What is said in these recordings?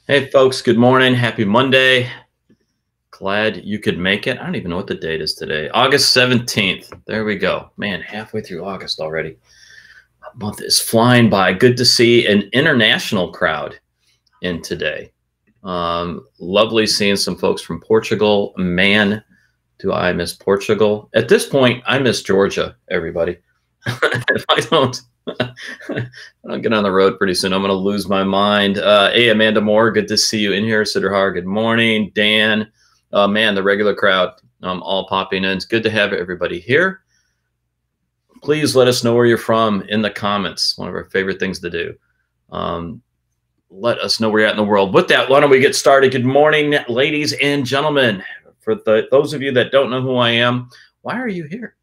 Hey, folks, good morning. Happy Monday. Glad you could make it. I don't even know what the date is today. August 17th. There we go. Man, halfway through August already. A month is flying by. Good to see an international crowd in today. Lovely seeing some folks from Portugal. Man, do I miss Portugal. At this point, I miss Georgia, everybody. If I don't get on the road pretty soon, I'm going to lose my mind. Hey, Amanda Moore, good to see you in here. Sidhar, good morning. Dan, man, the regular crowd all popping in. It's good to have everybody here. Please let us know where you're from in the comments. One of our favorite things to do. Let us know where you're at in the world. With that, why don't we get started? Good morning, ladies and gentlemen. For those of you that don't know who I am, why are you here?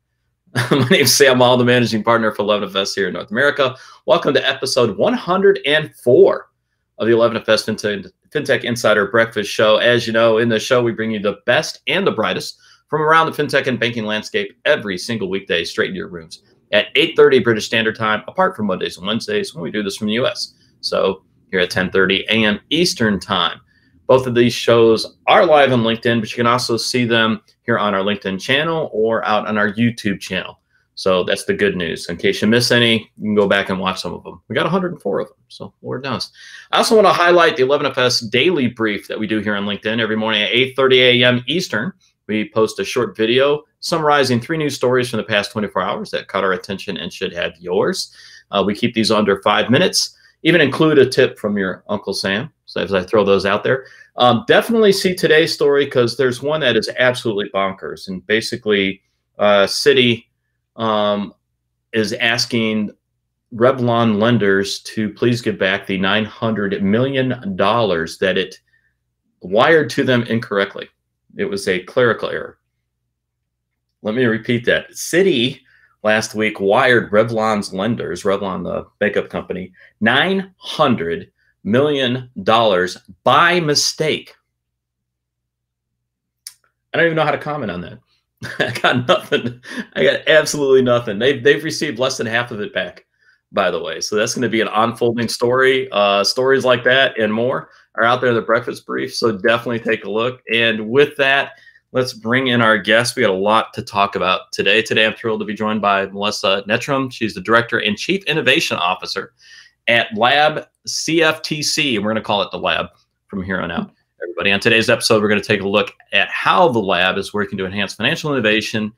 My name is Sam Maule, the managing partner for 11FS here in North America. Welcome to episode 104 of the 11FS FinTech Insider Breakfast Show. As you know, in the show, we bring you the best and the brightest from around the fintech and banking landscape every single weekday straight into your rooms at 8:30 British Standard Time, apart from Mondays and Wednesdays when we do this from the U.S. So here at 10:30 a.m. Eastern Time. Both of these shows are live on LinkedIn, but you can also see them here on our LinkedIn channel or out on our YouTube channel. So that's the good news. In case you miss any, you can go back and watch some of them. We got 104 of them, so Lord knows. I also want to highlight the 11FS daily brief that we do here on LinkedIn every morning at 8:30 a.m. Eastern. We post a short video summarizing 3 news stories from the past 24 hours that caught our attention and should have yours. We keep these under 5 minutes. Even include a tip from your Uncle Sam, so as I throw those out there. Definitely see today's story because there's one that is absolutely bonkers. And basically, Citi is asking Revlon lenders to please give back the $900 million that it wired to them incorrectly. It was a clerical error. Let me repeat that. Citi last week wired Revlon's lenders, Revlon, the makeup company, $900 million by mistake. I don't even know how to comment on that. I got nothing. I got absolutely nothing. They've received less than half of it back, by the way. So that's going to be an unfolding story. Stories like that and more are out there in the breakfast brief. So definitely take a look. And with that, let's bring in our guests. We got a lot to talk about today. Today, I'm thrilled to be joined by Melissa Netram. She's the Director and Chief Innovation Officer at LabCFTC, and we're going to call it the Lab from here on out. Everybody, on today's episode, we're going to take a look at how the Lab is working to enhance financial innovation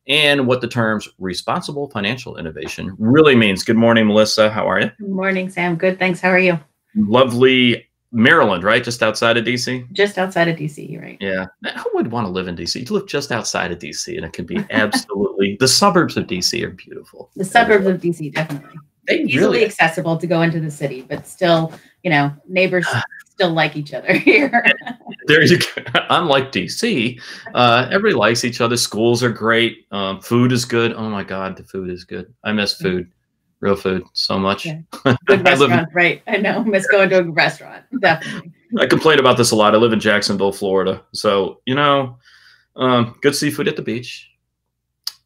and what the terms responsible financial innovation really means. Good morning, Melissa. How are you? Good morning, Sam. Good, thanks. How are you? Lovely Maryland, right? Just outside of D.C.? Just outside of D.C., right? Yeah. Who would want to live in D.C.? You live just outside of D.C., and it can be absolutely, the suburbs of D.C. are beautiful. The suburbs of D.C., definitely. Easily accessible to go into the city, but still, you know, neighbors still like each other here. There you go. Unlike DC, everybody likes each other. Schools are great. Food is good. Oh my God, the food is good. I miss food, real food, so much. Yeah. Good restaurant, right? I know. Miss going to a restaurant, definitely. I complain about this a lot. I live in Jacksonville, Florida, so you know, good seafood at the beach.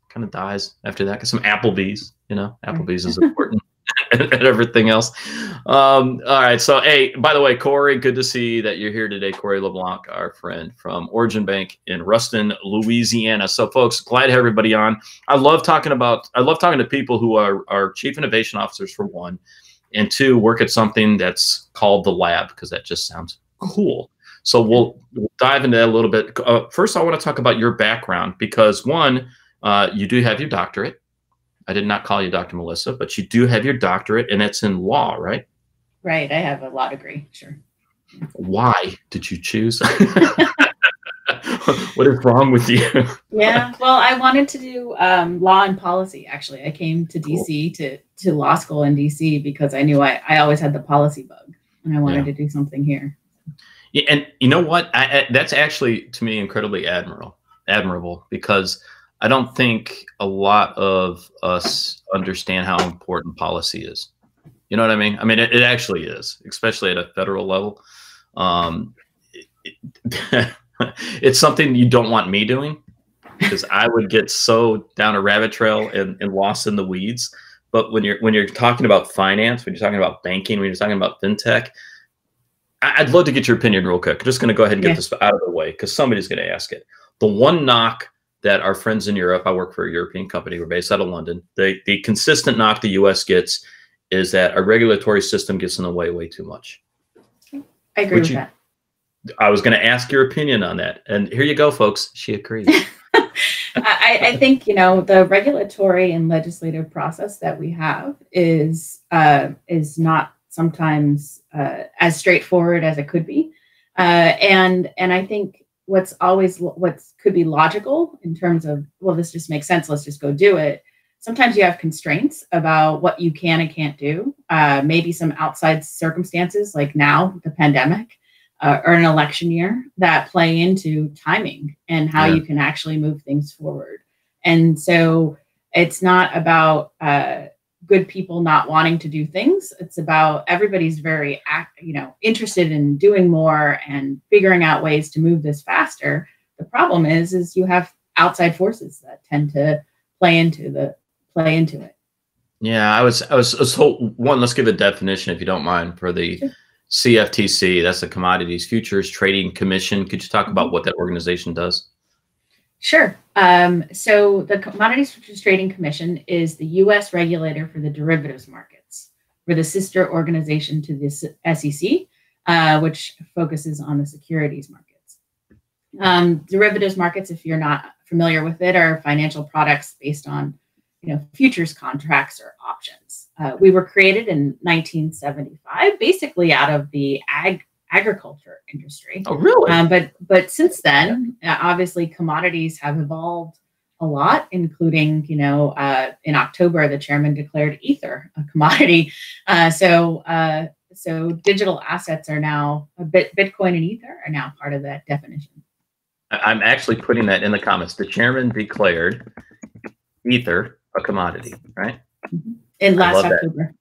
Kind of dies after that. Get some Applebee's. You know, Applebee's is important. And everything else. All right. So, hey, by the way, Cory, good to see that you're here today. Cory LeBlanc, our friend from Origin Bank in Ruston, Louisiana. So, folks, glad to have everybody on. I love talking to people who are chief innovation officers, for one, and two, work at something that's called the Lab, because that just sounds cool. So we'll dive into that a little bit. First, I want to talk about your background because, one, you do have your doctorate. I did not call you Dr. Melissa, but you do have your doctorate, and it's in law, right? Right. I have a law degree. Sure. Why did you choose? What is wrong with you? Yeah. Well, I wanted to do law and policy, actually. I came to D.C. to law school in D.C. because I knew I always had the policy bug, and I wanted to do something here. Yeah, and you know what? That's actually, to me, incredibly admirable because I don't think a lot of us understand how important policy is. You know what I mean? I mean, it actually is, especially at a federal level. It's something you don't want me doing because I would get so down a rabbit trail and lost in the weeds. But when you're talking about finance, when you're talking about banking, when you're talking about fintech, I'd love to get your opinion real quick. I'm just going to go ahead and get this out of the way because somebody's going to ask it. The one knock that our friends in Europe, I work for a European company, we're based out of London, the consistent knock the US gets is that our regulatory system gets in the way too much. I agree with that. I was going to ask your opinion on that. And here you go, folks. She agrees. I think, the regulatory and legislative process that we have is not sometimes as straightforward as it could be. And I think what could be logical in terms of, well, this just makes sense, let's just go do it. Sometimes you have constraints about what you can and can't do. Maybe some outside circumstances like now, the pandemic, or an election year that play into timing and how you can actually move things forward. And so it's not about good people not wanting to do things. It's about everybody's very, interested in doing more and figuring out ways to move this faster. The problem is you have outside forces that tend to play into it. Yeah, I was told, one, let's give a definition if you don't mind for the CFTC. That's the Commodities Futures Trading Commission. Could you talk about what that organization does? Sure. So the Commodities Futures Trading Commission is the U.S. regulator for the derivatives markets. We're the sister organization to the SEC, which focuses on the securities markets. Derivatives markets, if you're not familiar with it, are financial products based on futures contracts or options. We were created in 1975, basically out of the agriculture industry. Oh, really? But since then, obviously, commodities have evolved a lot, including, in October, the chairman declared Ether a commodity. So digital assets are now, Bitcoin and Ether are now part of that definition. I'm actually putting that in the comments. The chairman declared Ether a commodity, right? In last October.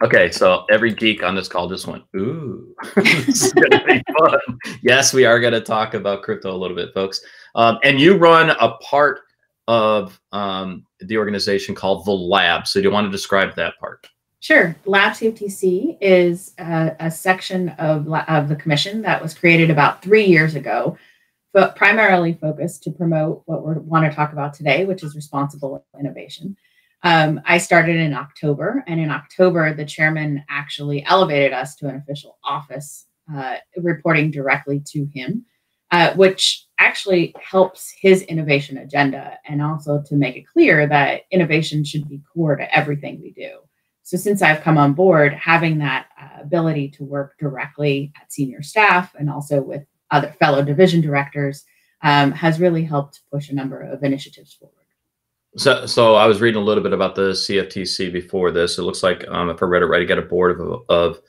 Okay, so every geek on this call just went, ooh, this is going to be fun. Yes, we are going to talk about crypto a little bit, folks. And you run a part of the organization called the Lab. So do you want to describe that part? Sure. LabCFTC is a section of the commission that was created about 3 years ago, but primarily focused to promote what we want to talk about today, which is responsible innovation. I started in October, and in October, the chairman actually elevated us to an official office, reporting directly to him, which actually helps his innovation agenda, and also to make it clear that innovation should be core to everything we do. So since I've come on board, having that ability to work directly at senior staff and also with other fellow division directors has really helped push a number of initiatives forward. So I was reading a little bit about the CFTC before this. It looks like, if I read it right, you got a board of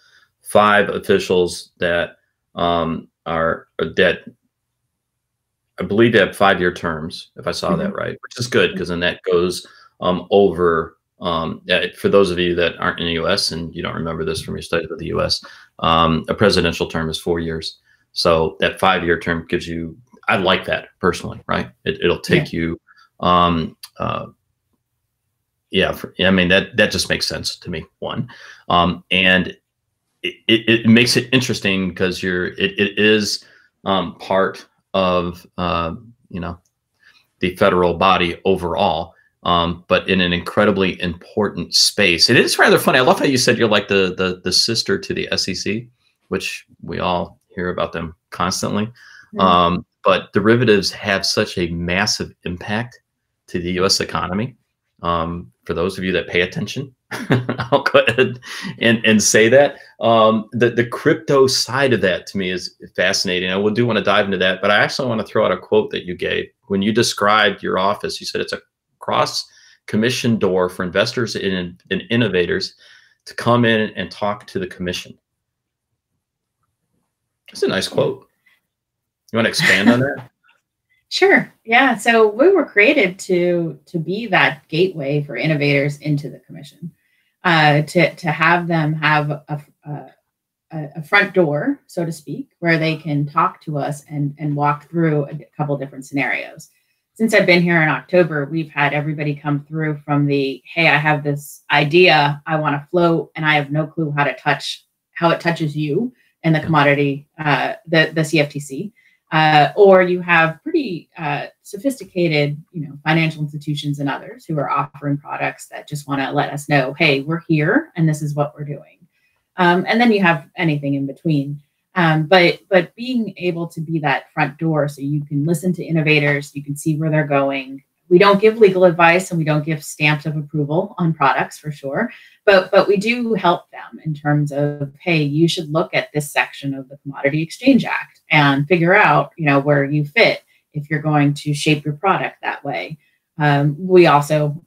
5 officials that that I believe they have 5-year terms, if I saw that right, which is good because then that goes over. For those of you that aren't in the U.S. and you don't remember this from your studies of the U.S., a presidential term is 4 years. So that 5-year term gives you, I like that personally, right? It'll take you, I mean, that just makes sense to me, one. And it makes it interesting because it is part of, the federal body overall, but in an incredibly important space. It is rather funny. I love how you said you're like the sister to the SEC, which we all hear about them constantly. But derivatives have such a massive impact to the U.S. economy. For those of you that pay attention, I'll go ahead and say that. The crypto side of that to me is fascinating. I do want to dive into that, but I actually want to throw out a quote that you gave. When you described your office, you said it's a cross-commission door for investors and innovators to come in and talk to the commission. That's a nice quote. You want to expand on that? Sure. Yeah. So we were created to be that gateway for innovators into the commission, to have them have a front door, so to speak, where they can talk to us and walk through a couple different scenarios. Since I've been here in October, we've had everybody come through from the, hey, I have this idea I want to float and I have no clue how it touches you, and the commodity, the CFTC. Or you have pretty sophisticated, financial institutions and others who are offering products that just want to let us know, hey, we're here and this is what we're doing. And then you have anything in between. But being able to be that front door so you can listen to innovators, you can see where they're going. We don't give legal advice and we don't give stamps of approval on products for sure, but we do help them in terms of, hey, you should look at this section of the Commodity Exchange Act and figure out, where you fit if you're going to shape your product that way. We also,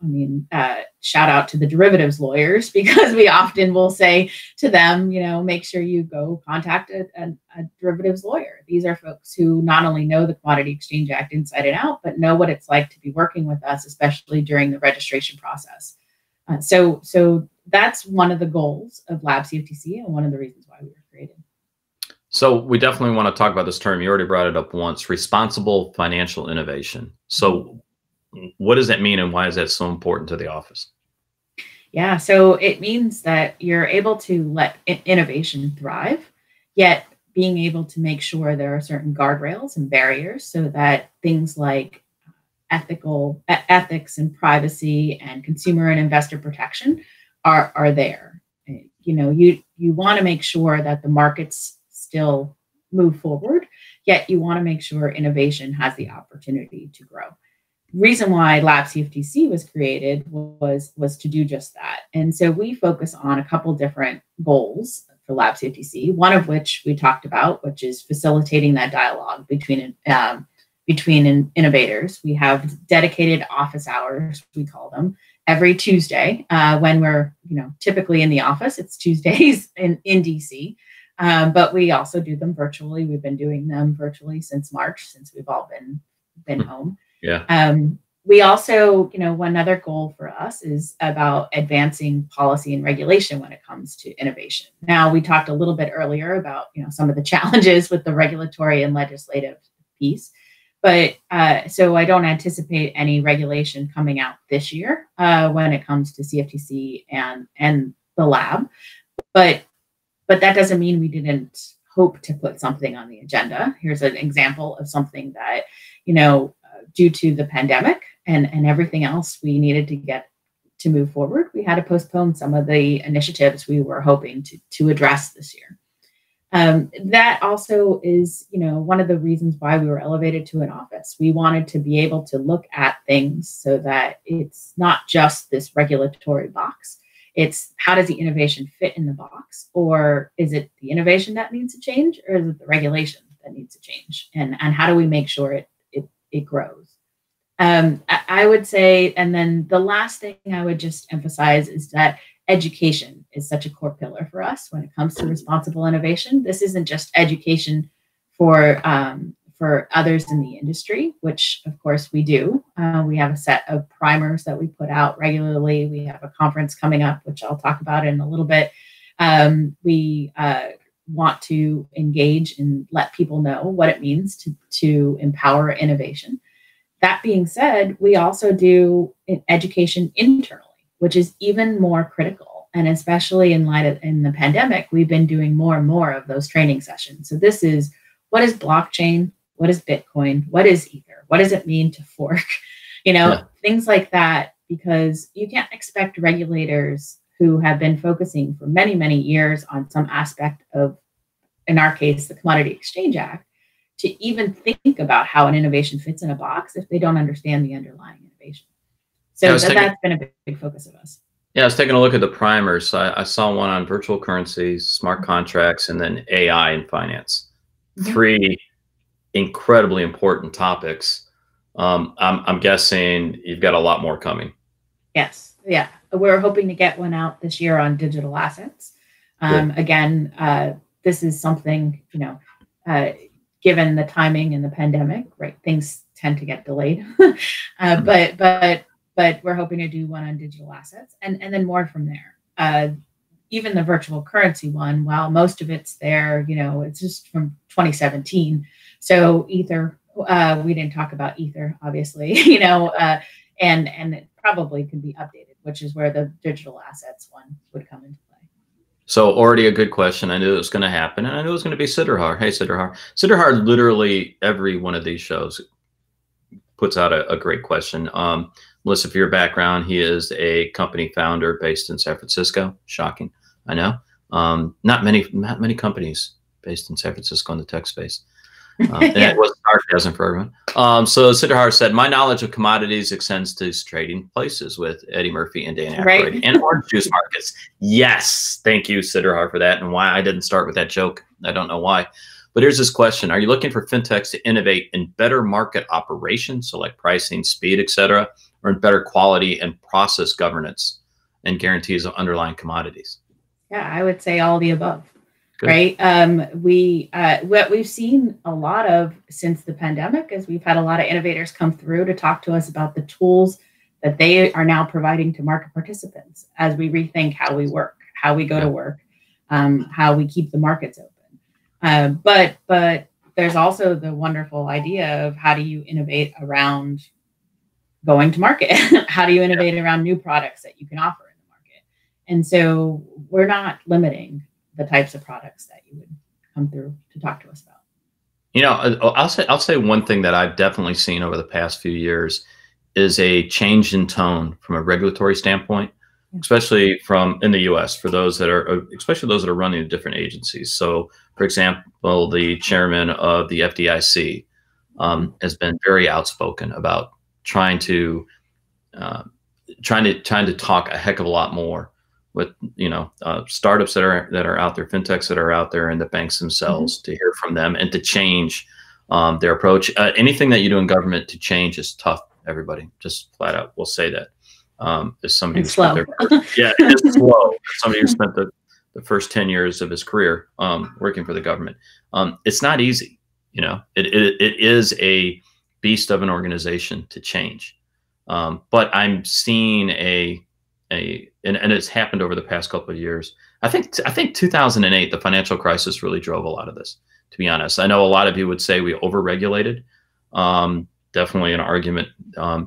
shout out to the derivatives lawyers, because we often will say to them, make sure you go contact a derivatives lawyer. These are folks who not only know the Commodity Exchange Act inside and out, but know what it's like to be working with us, especially during the registration process. So that's one of the goals of LabCFTC and one of the reasons why we were created. So we definitely want to talk about this term. You already brought it up once, responsible financial innovation. So what does that mean and why is that so important to the office? Yeah, so it means that you're able to let innovation thrive, yet being able to make sure there are certain guardrails and barriers so that things like ethics and privacy and consumer and investor protection are there. You want to make sure that the markets still move forward, yet you want to make sure innovation has the opportunity to grow. Reason why LabCFTC was created was to do just that. And so we focus on a couple different goals for LabCFTC, one of which we talked about, which is facilitating that dialogue between innovators. We have dedicated office hours, we call them, every Tuesday when we're typically in the office. It's Tuesdays in DC, but we also do them virtually. We've been doing them virtually since March, since we've all been home. Yeah. We also, one other goal for us is about advancing policy and regulation when it comes to innovation. Now, we talked a little bit earlier about, some of the challenges with the regulatory and legislative piece, but so I don't anticipate any regulation coming out this year when it comes to CFTC and the lab, but that doesn't mean we didn't hope to put something on the agenda. Here's an example of something that, due to the pandemic and everything else we needed to get to move forward, we had to postpone some of the initiatives we were hoping to address this year. That also is, one of the reasons why we were elevated to an office. We wanted to be able to look at things so that it's not just this regulatory box. It's how does the innovation fit in the box, or is it the innovation that needs to change, or is it the regulation that needs to change? And how do we make sure it grows? I would say, and then the last thing I would just emphasize is that education is such a core pillar for us when it comes to responsible innovation. This isn't just education for others in the industry, which of course we do. We have a set of primers that we put out regularly. We have a conference coming up, which I'll talk about in a little bit. We want to engage and let people know what it means to empower innovation. That being said, we also do education internally, which is even more critical. And especially in the pandemic, we've been doing more and more of those training sessions. So this is, what is blockchain? What is Bitcoin? What is Ether? What does it mean to fork? Things like that, because you can't expect regulators who have been focusing for many, many years on some aspect of, in our case, the Commodity Exchange Act, to even think about how an innovation fits in a box if they don't understand the underlying innovation. So that's been a big focus of us. Yeah, I was taking a look at the primers. I saw one on virtual currencies, smart contracts, and then AI in finance. Mm-hmm. 3 incredibly important topics. I'm guessing you've got a lot more coming. Yes. Yeah. We're hoping to get one out this year on digital assets. Again, this is something, given the timing and the pandemic, right? Things tend to get delayed, but we're hoping to do one on digital assets and then more from there. Even the virtual currency one, while most of it's there, it's just from 2017. So Ether, we didn't talk about Ether, obviously, and it probably could be updated, which is where the digital assets one would come into play. So already a good question. I knew it was going to happen, and I knew it was going to be Sidderhar. Hey, Sidderhar. Sidderhar, literally every one of these shows puts out a great question. Melissa, for your background, he is a company founder based in San Francisco. Shocking, I know. Not many companies based in San Francisco in the tech space. And it was sarcasm for everyone. So Sidharth said, my knowledge of commodities extends to trading places with Eddie Murphy and Dan Aykroyd and orange juice markets. Yes, thank you, Sidharth, for that. And why I didn't start with that joke, I don't know why. But here's this question. Are you looking for fintechs to innovate in better market operations, so like pricing, speed, et cetera, or in better quality and process governance and guarantees of underlying commodities? Yeah, I would say all the above. Good. Right. What we've seen a lot of since the pandemic is we've had a lot of innovators come through to talk to us about the tools that they are now providing to market participants as we rethink how we work, how we go to work, how we keep the markets open. But there's also the wonderful idea of how do you innovate around going to market? How do you innovate around new products that you can offer in the market? And so we're not limiting the types of products that you would come through to talk to us about. You know, I'll say one thing that I've definitely seen over the past few years is a change in tone from a regulatory standpoint, especially from in the U.S. for those that are, especially those that are running different agencies. So, for example, the chairman of the FDIC has been very outspoken about trying to talk a heck of a lot more with startups that are out there, fintechs that are out there, and the banks themselves, to hear from them and to change their approach. Anything that you do in government to change is tough. Everybody, just flat out, will say that. As somebody who spent it's slow. Somebody who spent the first 10 years of his career working for the government. It's not easy. It is a beast of an organization to change. But I'm seeing and it's happened over the past couple of years. I think 2008, the financial crisis, really drove a lot of this, to be honest. I know a lot of you would say we overregulated. Definitely an argument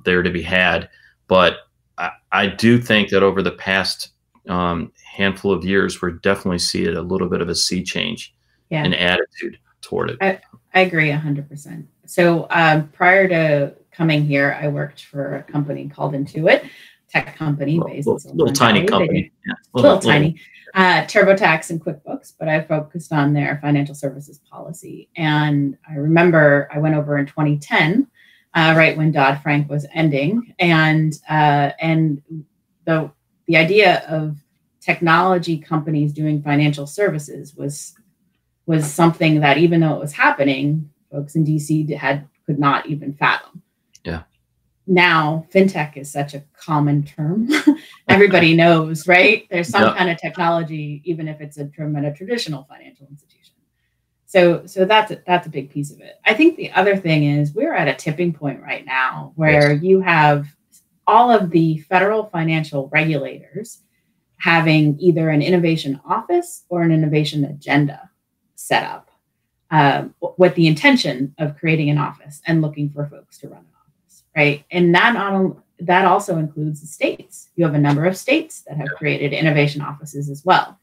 there to be had. But I do think that over the past handful of years, we're definitely seeing a little bit of a sea change in attitude toward it. I agree 100%. So prior to coming here, I worked for a company called Intuit, tech company based in little tiny company. Little tiny. TurboTax and QuickBooks, but I focused on their financial services policy. And I remember I went over in 2010, right when Dodd-Frank was ending, and the idea of technology companies doing financial services was something that, even though it was happening, folks in DC could not even fathom. Yeah. Now, fintech is such a common term. Everybody knows, right? There's some kind of technology, even if it's from a traditional financial institution. So that's a big piece of it. I think the other thing is we're at a tipping point right now where you have all of the federal financial regulators having either an innovation office or an innovation agenda set up with the intention of creating an office and looking for folks to run an office, right? And that also includes the states. You have a number of states that have created innovation offices as well.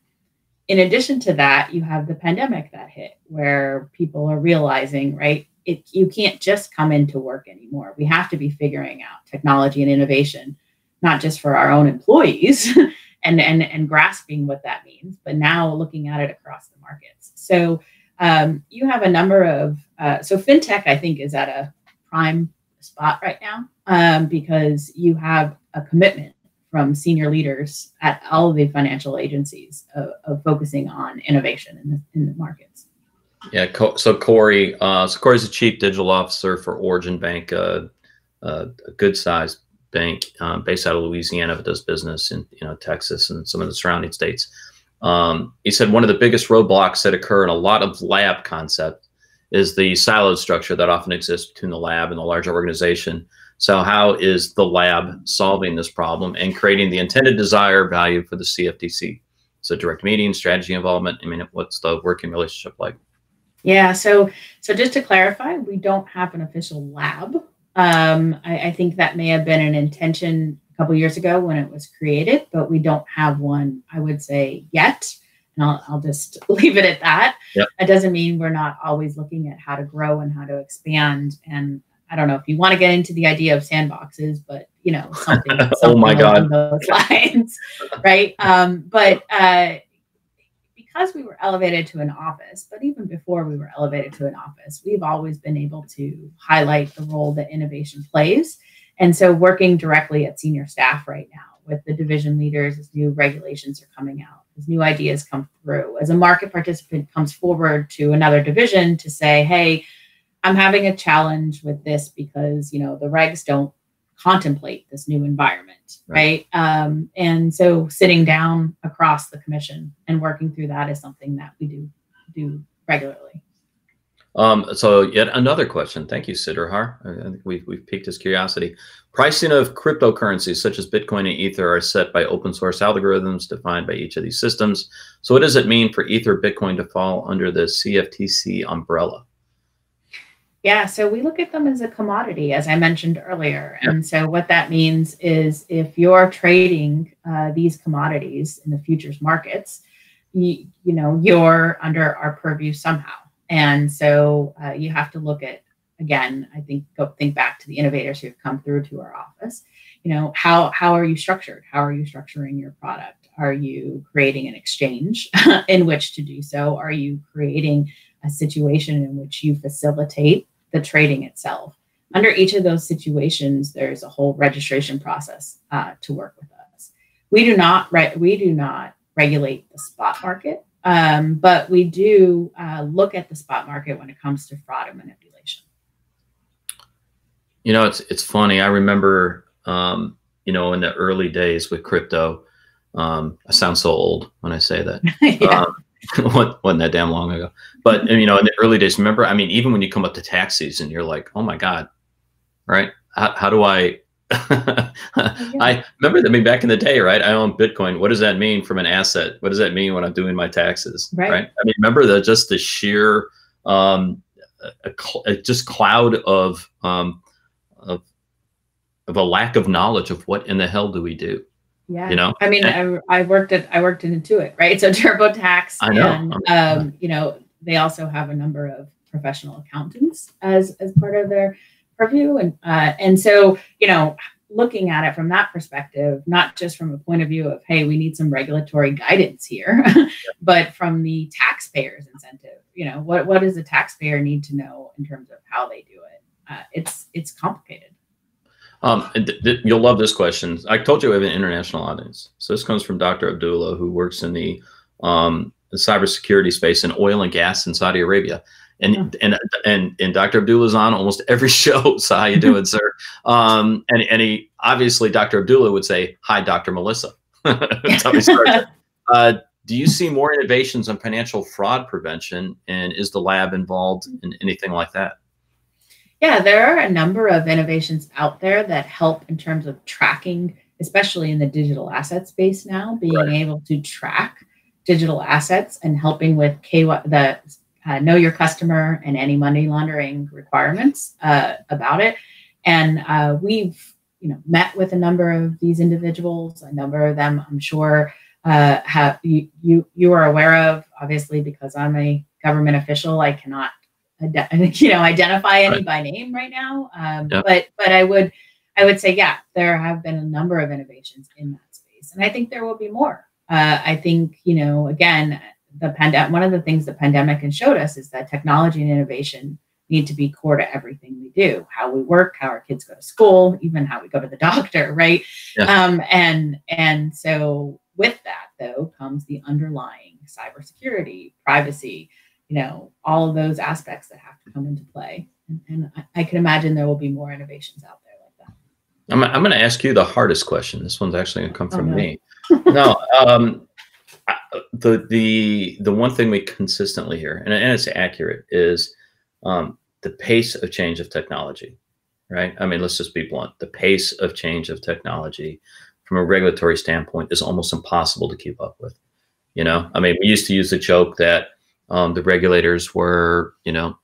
In addition to that, you have the pandemic that hit, where people are realizing, right, you can't just come into work anymore. We have to be figuring out technology and innovation, not just for our own employees and grasping what that means, but now looking at it across the markets. So you have a number of, so fintech, I think, is at a prime spot right now because you have a commitment from senior leaders at all of the financial agencies of focusing on innovation in the markets. Yeah. So Cory, Cory's the chief digital officer for Origin Bank, a good sized bank based out of Louisiana, but does business in Texas and some of the surrounding states. He said one of the biggest roadblocks that occur in a lot of lab concept is the siloed structure that often exists between the lab and the larger organization. So how is the lab solving this problem and creating the intended desired value for the CFTC? So direct meetings, strategy involvement. I mean, what's the working relationship like? Yeah. So just to clarify, we don't have an official lab. I think that may have been an intention a couple of years ago when it was created, but we don't have one, I would say, yet. And I'll just leave it at that. Yep. That doesn't mean we're not always looking at how to grow and how to expand. And I don't know if you want to get into the idea of sandboxes, but something oh my God, along those lines, right? Because we were elevated to an office, but even before we were elevated to an office, we've always been able to highlight the role that innovation plays. And so working directly at senior staff right now with the division leaders as new regulations are coming out, as new ideas come through, as a market participant comes forward to another division to say, hey, I'm having a challenge with this because, the regs don't contemplate this new environment, right? And so sitting down across the commission and working through that is something that we do regularly. So yet another question. Thank you, Siddharhar. I think we've piqued his curiosity. Pricing of cryptocurrencies such as Bitcoin and Ether are set by open source algorithms defined by each of these systems. So what does it mean for Ether Bitcoin to fall under the CFTC umbrella? Yeah, so we look at them as a commodity, as I mentioned earlier. And so what that means is if you're trading these commodities in the futures markets, you're under our purview somehow. And so you have to look at, again, I think, think back to the innovators who have come through to our office. How are you structured? How are you structuring your product? Are you creating an exchange in which to do so? Are you creating a situation in which you facilitate the trading itself? Under each of those situations, there's a whole registration process to work with us. We do not regulate the spot market. But we do look at the spot market when it comes to fraud and manipulation. It's funny. I remember, in the early days with crypto, I sound so old when I say that. Yeah. Wasn't that damn long ago. But, in the early days, remember, even when you come up to tax season, you're like, oh my God, right? How do I, I remember that back in the day, right? I own Bitcoin. What does that mean from an asset? What does that mean when I'm doing my taxes? Right. Remember the sheer, just cloud of a lack of knowledge of what in the hell do we do? Yeah. I worked in Intuit, right? So TurboTax. I know. And, they also have a number of professional accountants as part of their purview. And so, looking at it from that perspective, not just from a point of view of, hey, we need some regulatory guidance here, but from the taxpayer's incentive, what does the taxpayer need to know in terms of how they do it? It's complicated. You'll love this question. I told you we have an international audience. So this comes from Dr. Abdullah, who works in the cybersecurity space in oil and gas in Saudi Arabia. And Dr. Abdullah's on almost every show. So how you doing, sir? And he obviously, Dr. Abdullah would say, hi, Dr. Melissa. That's how he started. Do you see more innovations on financial fraud prevention? And is the lab involved in anything like that? Yeah, there are a number of innovations out there that help in terms of tracking, especially in the digital asset space now, being able to track digital assets and helping with know your customer and any money laundering requirements about it. And we've met with a number of these individuals. A number of them, I'm sure, have you are aware of. Obviously, because I'm a government official, I cannot identify any by name right now. But I would say, yeah, there have been a number of innovations in that space, and I think there will be more. I think again, one of the things the pandemic has showed us is that technology and innovation need to be core to everything we do, how we work, how our kids go to school, even how we go to the doctor, right? Yeah. And so with that, though, comes the underlying cybersecurity, privacy, all of those aspects that have to come into play. And I can imagine there will be more innovations out there like that. I'm going to ask you the hardest question. This one's actually going to come from me. No, the one thing we consistently hear, and it's accurate, is the pace of change of technology, right? Let's just be blunt. The pace of change of technology from a regulatory standpoint is almost impossible to keep up with. We used to use the joke that the regulators were,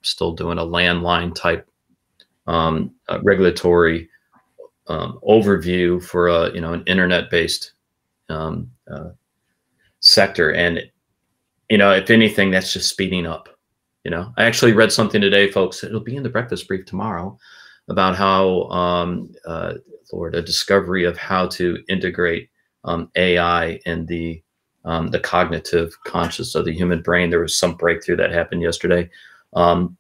still doing a landline type regulatory overview for an internet-based sector, and you know, if anything, that's just speeding up. You know, I actually read something today, folks. It'll be in the breakfast brief tomorrow about how, Lord, a discovery of how to integrate AI in the cognitive conscious of the human brain. There was some breakthrough that happened yesterday. The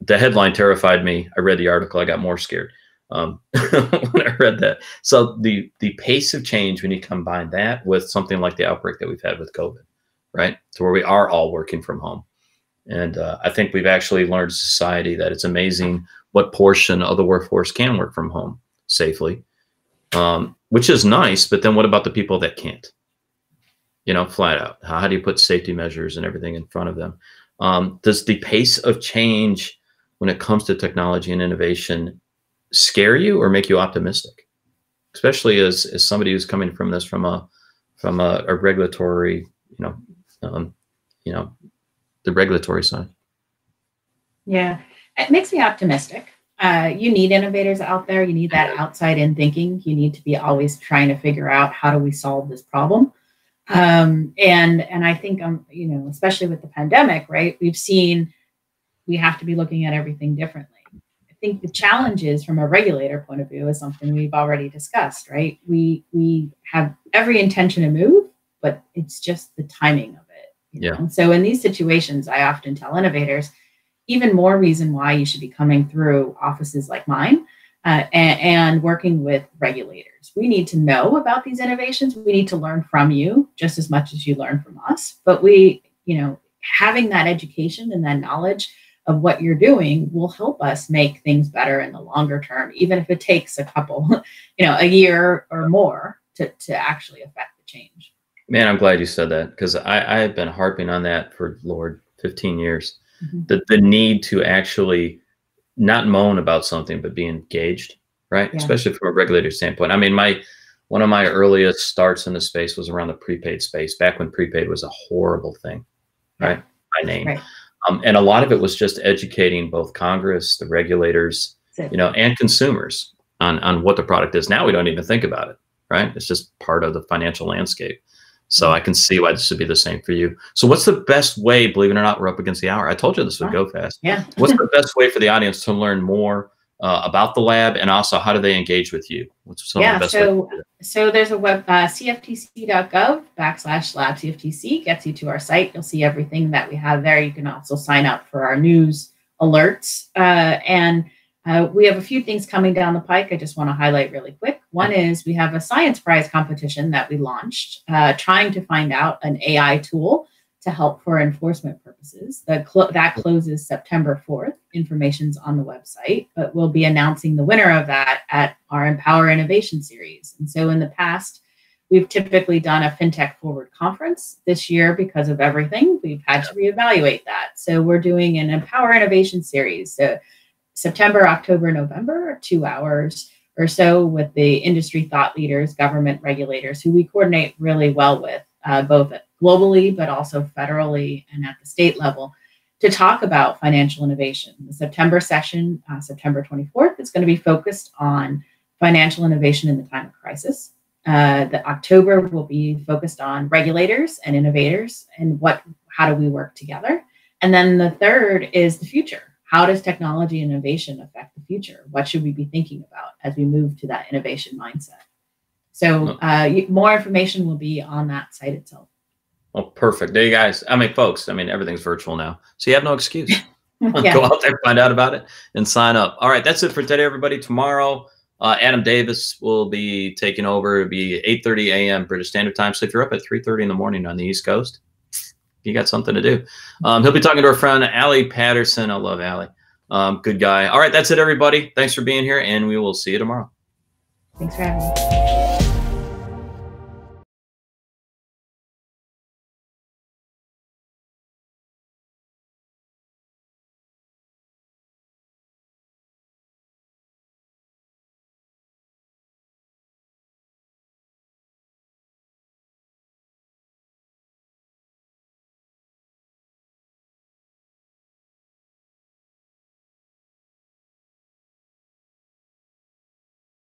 headline terrified me. I read the article. I got more scared when I read that. So the pace of change, when you combine that with something like the outbreak that we've had with COVID, right, to where we are all working from home. And I think we've actually learned as a society that it's amazing what portion of the workforce can work from home safely, which is nice. But then what about the people that can't? You know, flat out. How do you put safety measures and everything in front of them? Does the pace of change when it comes to technology and innovation scare you or make you optimistic? Especially as somebody who's coming from this from a regulatory, the regulatory side. Yeah, it makes me optimistic. You need innovators out there. You need that outside in thinking. You need to be always trying to figure out how do we solve this problem. And I think, especially with the pandemic, right, we've seen we have to be looking at everything differently. I think the challenge is from a regulator point of view is something we've already discussed, right? We have every intention to move, but it's just the timing of it. You know? So in these situations, I often tell innovators, even more reason why you should be coming through offices like mine and working with regulators. We need to know about these innovations. We need to learn from you just as much as you learn from us. But having that education and that knowledge of what you're doing will help us make things better in the longer term, even if it takes a year or more to actually affect the change. Man, I'm glad you said that, because I've been harping on that for, Lord, 15 years. Mm-hmm. The need to actually not moan about something, but be engaged, right? Yeah. Especially from a regulator standpoint. I mean, one of my earliest starts in the space was around the prepaid space, back when prepaid was a horrible thing, right? By name. Right. And a lot of it was just educating both Congress, the regulators, and consumers on what the product is. Now we don't even think about it, right? It's just part of the financial landscape. So I can see why this would be the same for you. So what's the best way, believe it or not, we're up against the hour. I told you this would go fast. Yeah. What's the best way for the audience to learn more about the lab, and also how do they engage with you? What's some of the best ways? So there's a web, cftc.gov/LabCFTC gets you to our site. You'll see everything that we have there. You can also sign up for our news alerts. We have a few things coming down the pike I just want to highlight really quick. One is we have a science prize competition that we launched, trying to find out an AI tool to help for enforcement purposes. That closes September 4th. Information's on the website, but we'll be announcing the winner of that at our Empower Innovation Series. And so in the past, we've typically done a FinTech Forward conference. This year, because of everything, we've had to reevaluate that. So we're doing an Empower Innovation Series. So September, October, November, 2 hours or so with the industry thought leaders, government regulators, who we coordinate really well with, both globally, but also federally and at the state level, to talk about financial innovation. The September session, September 24th, is going to be focused on financial innovation in the time of crisis. The October will be focused on regulators and innovators and how do we work together. And then the third is the future. How does technology and innovation affect the future? What should we be thinking about as we move to that innovation mindset? So more information will be on that site itself. Well, perfect. There you guys. Folks, everything's virtual now, so you have no excuse. Go out there, find out about it, and sign up. All right, that's it for today, everybody. Tomorrow, Adam Davis will be taking over. It'll be 8:30 a.m. British Standard Time. So if you're up at 3:30 in the morning on the East Coast, you got something to do. He'll be talking to our friend, Allie Patterson. I love Allie. Good guy. All right, that's it, everybody. Thanks for being here, and we will see you tomorrow. Thanks for having me.